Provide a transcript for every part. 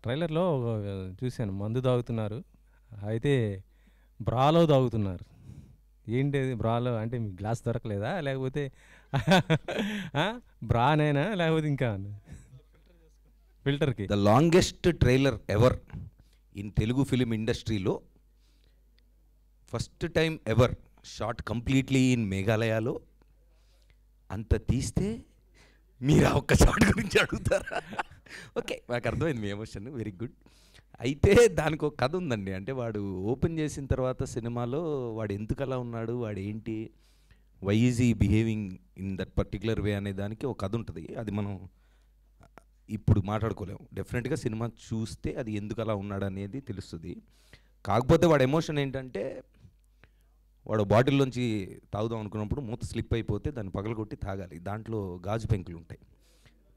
ట్రైలర్‌లో చూసాను మందు తాగుతున్నారు. అయితే బ్రాలో తాగుతున్నారు. ఏంటది బ్రాలో అంటే మీకు గ్లాస్ దొరకలేదా? లేకపోతే ఆ! బ్రానేనా లేకపోతే ఇంకా ఫిల్టర్‌కి? The longest trailer ever in Telugu film ఇండస్ట్రీలో first time ever shot completely in మేఘాలయలో. అంత తీస్తే మీరు ఆ ఒక్క షాట్ గురించి అడుగుతారా? ఓకే, నాకు అర్థమైంది మీ ఎమోషన్, వెరీ గుడ్. అయితే దానికి ఒక కథ ఉందండి. అంటే వాడు ఓపెన్ చేసిన తర్వాత సినిమాలో వాడు ఎందుకు అలా ఉన్నాడు, వాడు ఏంటి, వై ఈజ్ ఈ behaving in that particular way అనే దానికి ఒక కథ ఉంటుంది. అది మనం ఇప్పుడు మాట్లాడుకోలేము. డెఫినెట్గా సినిమా చూస్తే అది ఎందుకు అలా ఉన్నాడు అనేది తెలుస్తుంది. కాకపోతే వాడు ఎమోషన్ ఏంటంటే వాడు బాటిల్లోంచి తాగుదాం అనుకున్నప్పుడు మూత స్లిప్ అయిపోతే దాన్ని పగలగొట్టి తాగాలి. దాంట్లో గాజు పెంకులు ఉంటాయి.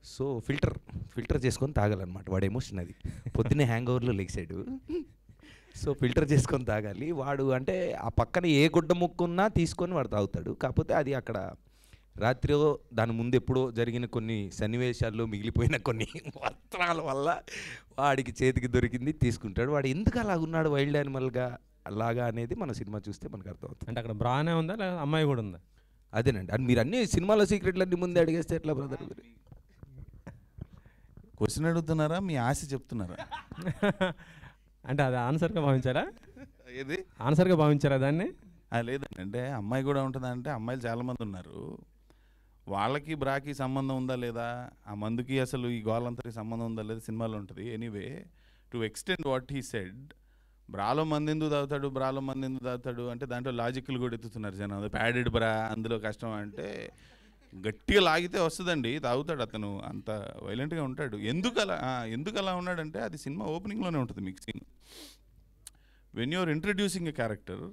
సో ఫిల్టర్ చేసుకొని తాగాలన్నమాట. వాడు ఎమోషన్ అది. పొద్దున్నే హ్యాంగ్ ఓవర్లో లెగ్సాడు. సో ఫిల్టర్ చేసుకొని తాగాలి. వాడు అంటే ఆ పక్కన ఏ గుడ్డ ముక్కున్నా తీసుకొని వాడు తాగుతాడు. కాకపోతే అది అక్కడ రాత్రి దాని ముందు ఎప్పుడో జరిగిన కొన్ని సన్నివేశాల్లో మిగిలిపోయిన కొన్ని వస్త్రాల వల్ల వాడికి చేతికి దొరికింది తీసుకుంటాడు. వాడు ఎందుకు అలా ఉన్నాడు వైల్డ్ యానిమల్గా అలాగా అనేది మన సినిమా చూస్తే మనకు అర్థమవుతుంది. అంటే అక్కడ బ్రానే ఉందా లేదా అమ్మాయి కూడా ఉందా? అదేనండి. అది మీరు అన్ని సినిమాలో సీక్రెట్లు అన్ని ముందే అడిగేస్తే ఎట్లా బ్రదర్? క్వశ్చన్ అడుగుతున్నారా, మీ ఆశ చెప్తున్నారా? అంటే అది ఆన్సర్గా భావించారా? ఏది ఆన్సర్గా భావించారా దాన్ని? లేదండి. అంటే అమ్మాయి కూడా ఉంటుందంటే అమ్మాయిలు చాలామంది ఉన్నారు. వాళ్ళకి బ్రాకి సంబంధం ఉందా లేదా, ఆ మందుకి అసలు ఈ గోలంతరికి సంబంధం ఉందా లేదా సినిమాలో ఉంటుంది. Anyway, to extend what he said, బ్రాలో మంది ఎందుకు తాగుతాడు అంటే దాంట్లో లాజిక్లు కూడా ఎత్తుతున్నారు జనం. అది ప్యాడెడ్ బ్రా, అందులో కష్టం అంటే గట్టిగా లాగితే వస్తుందండి, తాగుతాడు అతను, అంత వైలెంట్గా ఉంటాడు. ఎందుకు అలా ఉన్నాడంటే అది సినిమా ఓపెనింగ్లోనే ఉంటుంది మీకు scene. When you're introducing a character,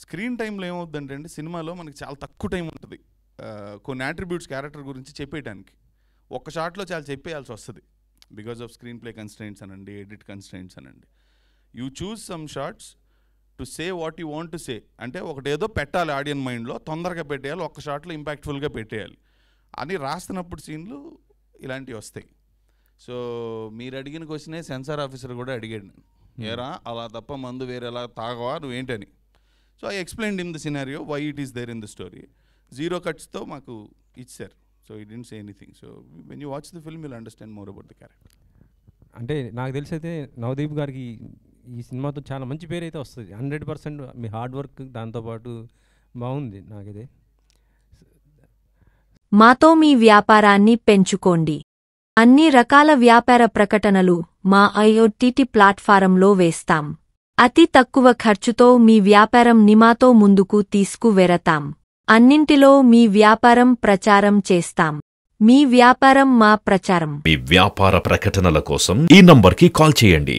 screen టైంలో ఏమవుతుందంటే అండి, సినిమాలో మనకి చాలా తక్కువ టైం ఉంటుంది కొన్ని యాట్రిబ్యూట్స్ క్యారెక్టర్ గురించి చెప్పేయడానికి. ఒక్క షాట్లో చాలా చెప్పేయాల్సి వస్తుంది because of screenplay constraints అనండి, ఎడిట్ కన్స్ట్రెయింట్స్ అనండి. You choose some shots to say what you want to say. అంటే ఒకటేదో పెట్టాలి ఆడియన్ మైండ్లో, తొందరగా పెట్టేయాలి, ఒక్క షాట్లో ఇంపాక్ట్ఫుల్గా పెట్టేయాలి అని రాస్తున్నప్పుడు సీన్లు ఇలాంటివి వస్తాయి. సో మీరు అడిగిన క్వశ్చనే సెన్సార్ ఆఫీసర్ కూడా అడిగాడు, ఏరా అలా తప్ప మందు వేరేలా తాగవా నువ్వేంటని. So I explained in the scenario why it is there in the story. 0 కట్స్తో మాకు ఇచ్చారు. So I didn't say anything. So when you watch the film you'll understand more about the character. అంటే నాకు తెలిసి అయితే నవదీప్ గారికి ఈ సినిమాతో చాలా మంచి పేరు అయితే వస్తుంది. 100% మీ హార్డ్ వర్క్ దాంతోపాటు బాగుంది నాకైతే. మాతో మీ వ్యాపారాన్ని పెంచుకోండి. అన్ని రకాల వ్యాపార ప్రకటనలు మా IoT ప్లాట్ఫారంలో వేస్తాం. అతి తక్కువ ఖర్చుతో మీ వ్యాపారం నిమాతో ముందుకు తీసుకువెరతాం. అన్నింటిలో మీ వ్యాపారం ప్రచారం చేస్తాం. మీ వ్యాపారం మా ప్రచారం. మీ వ్యాపార ప్రకటనల కోసం ఈ నంబర్కి కాల్ చేయండి.